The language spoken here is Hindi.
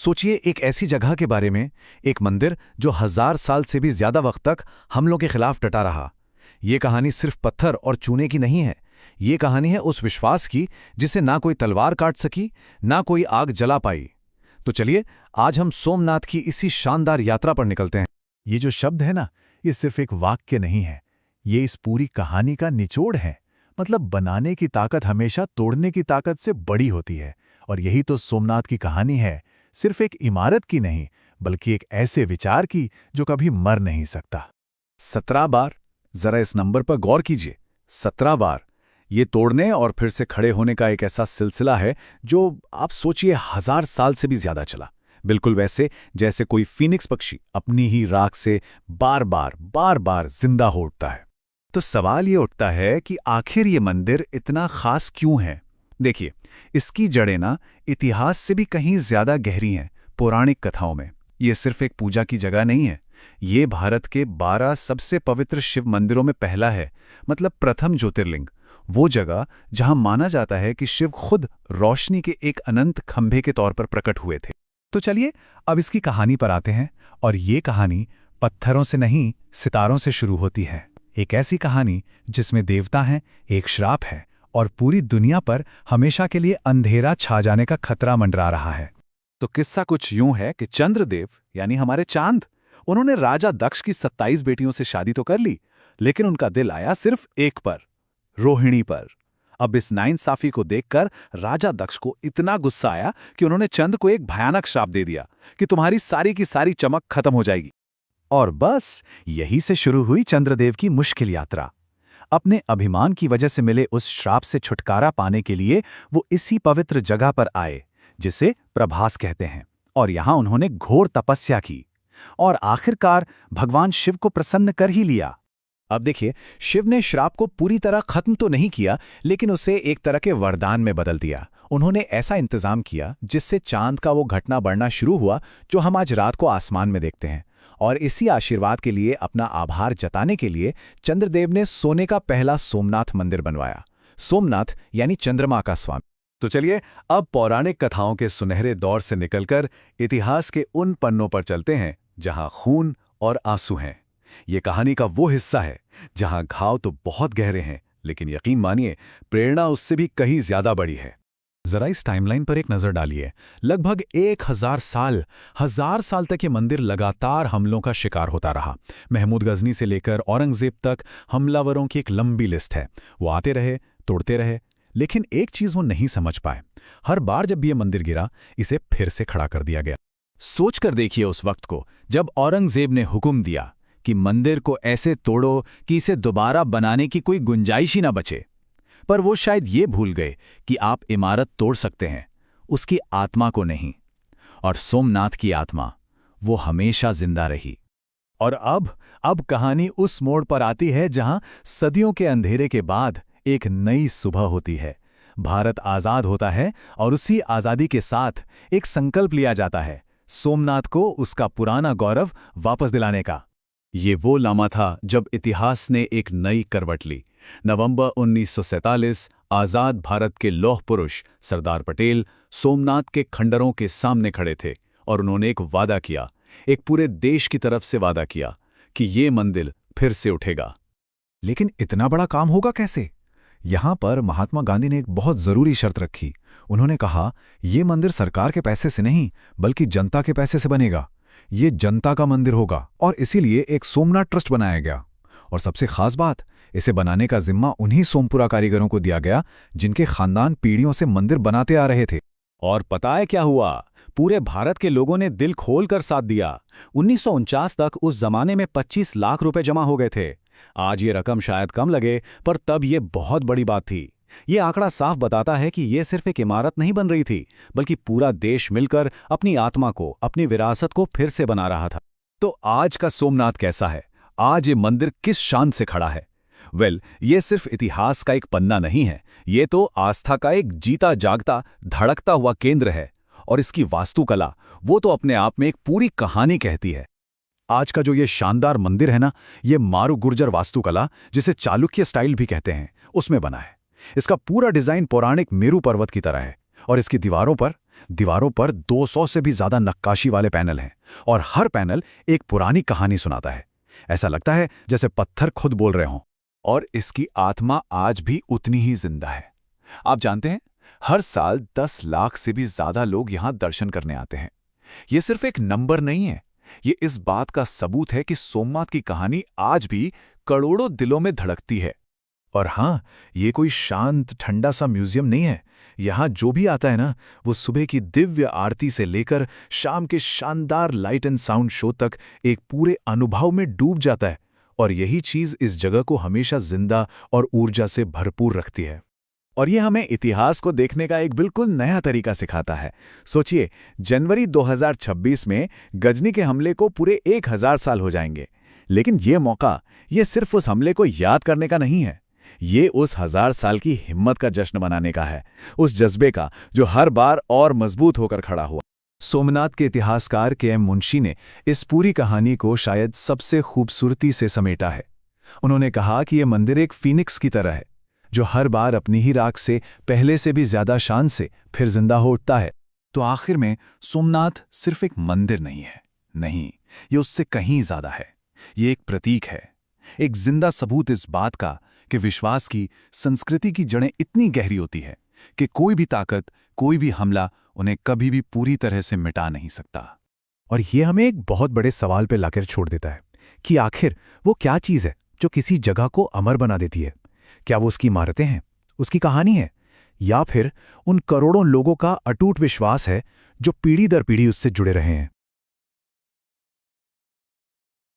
सोचिए एक ऐसी जगह के बारे में, एक मंदिर जो 1000 साल से भी ज्यादा वक्त तक हमलों के खिलाफ डटा रहा। ये कहानी सिर्फ पत्थर और चूने की नहीं है। ये कहानी है उस विश्वास की जिसे ना कोई तलवार काट सकी, ना कोई आग जला पाई। तो चलिए आज हम सोमनाथ की इसी शानदार यात्रा पर निकलते हैं। ये जो शब्द है ना, ये सिर्फ एक वाक्य नहीं है, ये इस पूरी कहानी का निचोड़ है। मतलब बनाने की ताकत हमेशा तोड़ने की ताकत से बड़ी होती है। और यही तो सोमनाथ की कहानी है, सिर्फ एक इमारत की नहीं, बल्कि एक ऐसे विचार की जो कभी मर नहीं सकता। 17 बार, जरा इस नंबर पर गौर कीजिए। 17 बार ये तोड़ने और फिर से खड़े होने का एक ऐसा सिलसिला है जो आप सोचिए 1000 साल से भी ज्यादा चला। बिल्कुल वैसे जैसे कोई फीनिक्स पक्षी अपनी ही राख से बार बार जिंदा हो उठता है। तो सवाल ये उठता है कि आखिर ये मंदिर इतना खास क्यों है। देखिए, इसकी जड़ें ना इतिहास से भी कहीं ज्यादा गहरी हैं। पौराणिक कथाओं में ये सिर्फ एक पूजा की जगह नहीं है, ये भारत के 12 सबसे पवित्र शिव मंदिरों में पहला है। मतलब प्रथम ज्योतिर्लिंग, वो जगह जहां माना जाता है कि शिव खुद रोशनी के एक अनंत खंभे के तौर पर प्रकट हुए थे। तो चलिए अब इसकी कहानी पर आते हैं। और ये कहानी पत्थरों से नहीं, सितारों से शुरू होती है। एक ऐसी कहानी जिसमें देवता हैं, एक श्राप है और पूरी दुनिया पर हमेशा के लिए अंधेरा छा जाने का खतरा मंडरा रहा है। तो किस्सा कुछ यूं है कि चंद्रदेव यानी हमारे चांद, उन्होंने राजा दक्ष की 27 बेटियों से शादी तो कर ली, लेकिन उनका दिल आया सिर्फ एक पर, रोहिणी पर। अब इस नाइंसाफी को देखकर राजा दक्ष को इतना गुस्सा आया कि उन्होंने चंद्र को एक भयानक श्राप दे दिया कि तुम्हारी सारी की सारी चमक खत्म हो जाएगी। और बस यही से शुरू हुई चंद्रदेव की मुश्किल यात्रा। अपने अभिमान की वजह से मिले उस श्राप से छुटकारा पाने के लिए वो इसी पवित्र जगह पर आए जिसे प्रभास कहते हैं। और यहां उन्होंने घोर तपस्या की और आखिरकार भगवान शिव को प्रसन्न कर ही लिया। अब देखिए, शिव ने श्राप को पूरी तरह खत्म तो नहीं किया, लेकिन उसे एक तरह के वरदान में बदल दिया। उन्होंने ऐसा इंतजाम किया जिससे चांद का वो घटना बढ़ना शुरू हुआ जो हम आज रात को आसमान में देखते हैं। और इसी आशीर्वाद के लिए, अपना आभार जताने के लिए, चंद्रदेव ने सोने का पहला सोमनाथ मंदिर बनवाया। सोमनाथ यानी चंद्रमा का स्वामी। तो चलिए अब पौराणिक कथाओं के सुनहरे दौर से निकलकर इतिहास के उन पन्नों पर चलते हैं जहां खून और आंसू हैं। ये कहानी का वो हिस्सा है जहां घाव तो बहुत गहरे हैं, लेकिन यकीन मानिए प्रेरणा उससे भी कहीं ज्यादा बड़ी है। जरा इस टाइमलाइन पर एक नजर डालिए। लगभग 1000 साल तक ये मंदिर लगातार हमलों का शिकार होता रहा। महमूद गजनी से लेकर औरंगजेब तक हमलावरों की एक लंबी लिस्ट है। वो आते रहे, तोड़ते रहे, लेकिन एक चीज वो नहीं समझ पाए। हर बार जब ये मंदिर गिरा, इसे फिर से खड़ा कर दिया गया। सोचकर देखिए उस वक्त को, जब औरंगजेब ने हुक्म दिया कि मंदिर को ऐसे तोड़ो कि इसे दोबारा बनाने की कोई गुंजाइश ही ना बचे। पर वो शायद ये भूल गए कि आप इमारत तोड़ सकते हैं, उसकी आत्मा को नहीं। और सोमनाथ की आत्मा, वो हमेशा जिंदा रही। और अब कहानी उस मोड़ पर आती है जहां सदियों के अंधेरे के बाद एक नई सुबह होती है। भारत आजाद होता है और उसी आजादी के साथ एक संकल्प लिया जाता है, सोमनाथ को उसका पुराना गौरव वापस दिलाने का। ये वो लम्हा था जब इतिहास ने एक नई करवट ली। नवंबर 1947, आजाद भारत के लौह पुरुष सरदार पटेल सोमनाथ के खंडरों के सामने खड़े थे और उन्होंने एक वादा किया, एक पूरे देश की तरफ से वादा किया कि ये मंदिर फिर से उठेगा। लेकिन इतना बड़ा काम होगा कैसे? यहां पर महात्मा गांधी ने एक बहुत जरूरी शर्त रखी। उन्होंने कहा, ये मंदिर सरकार के पैसे से नहीं, बल्कि जनता के पैसे से बनेगा। ये जनता का मंदिर होगा और इसीलिए एक सोमनाथ ट्रस्ट बनाया गया। और सबसे खास बात, इसे बनाने का जिम्मा उन्हीं सोमपुरा कारीगरों को दिया गया जिनके खानदान पीढ़ियों से मंदिर बनाते आ रहे थे। और पता है क्या हुआ? पूरे भारत के लोगों ने दिल खोलकर साथ दिया। 1949 तक उस जमाने में 25 लाख रुपए जमा हो गए थे। आज ये रकम शायद कम लगे, पर तब ये बहुत बड़ी बात थी। ये आंकड़ा साफ बताता है कि ये सिर्फ एक इमारत नहीं बन रही थी, बल्कि पूरा देश मिलकर अपनी आत्मा को, अपनी विरासत को फिर से बना रहा था। तो आज का सोमनाथ कैसा है? आज ये मंदिर किस शान से खड़ा है? ये सिर्फ इतिहास का एक पन्ना नहीं है, ये तो आस्था का एक जीता जागता, धड़कता हुआ केंद्र है। और इसकी वास्तुकला, वो तो अपने आप में एक पूरी कहानी कहती है। आज का जो ये शानदार मंदिर है ना, ये मारू गुर्जर वास्तुकला, जिसे चालुक्य स्टाइल भी कहते हैं, उसमें बना है। इसका पूरा डिजाइन पौराणिक मेरू पर्वत की तरह है और इसकी दीवारों पर दीवारों पर 200 से भी ज्यादा नक्काशी वाले पैनल हैं और हर पैनल एक पुरानी कहानी सुनाता है। ऐसा लगता है जैसे पत्थर खुद बोल रहे हों। और इसकी आत्मा आज भी उतनी ही जिंदा है। आप जानते हैं, हर साल 10 लाख से भी ज्यादा लोग यहां दर्शन करने आते हैं। ये सिर्फ एक नंबर नहीं है, ये इस बात का सबूत है कि सोमनाथ की कहानी आज भी करोड़ों दिलों में धड़कती है। और हाँ, ये कोई शांत ठंडा सा म्यूजियम नहीं है। यहाँ जो भी आता है ना, वो सुबह की दिव्य आरती से लेकर शाम के शानदार लाइट एंड साउंड शो तक एक पूरे अनुभव में डूब जाता है। और यही चीज़ इस जगह को हमेशा जिंदा और ऊर्जा से भरपूर रखती है। और ये हमें इतिहास को देखने का एक बिल्कुल नया तरीका सिखाता है। सोचिए, जनवरी 2026 में गजनी के हमले को पूरे 1000 साल हो जाएंगे। लेकिन ये मौका, ये सिर्फ उस हमले को याद करने का नहीं है। ये उस 1000 साल की हिम्मत का जश्न मनाने का है, उस जज्बे का जो हर बार और मजबूत होकर खड़ा हुआ। सोमनाथ के इतिहासकार के एम मुंशी ने इस पूरी कहानी को शायद सबसे खूबसूरती से समेटा है। उन्होंने कहा कि यह मंदिर एक फीनिक्स की तरह है, जो हर बार अपनी ही राख से पहले से भी ज्यादा शान से फिर जिंदा हो उठता है। तो आखिर में सोमनाथ सिर्फ एक मंदिर नहीं है, नहीं, ये उससे कहीं ज्यादा है। ये एक प्रतीक है, एक जिंदा सबूत इस बात का कि विश्वास की, संस्कृति की जड़ें इतनी गहरी होती है कि कोई भी ताकत, कोई भी हमला उन्हें कभी भी पूरी तरह से मिटा नहीं सकता। और ये हमें एक बहुत बड़े सवाल पे लाकर छोड़ देता है कि आखिर वो क्या चीज़ है जो किसी जगह को अमर बना देती है। क्या वो उसकी इमारतें हैं, उसकी कहानी है, या फिर उन करोड़ों लोगों का अटूट विश्वास है जो पीढ़ी दर पीढ़ी उससे जुड़े रहे हैं।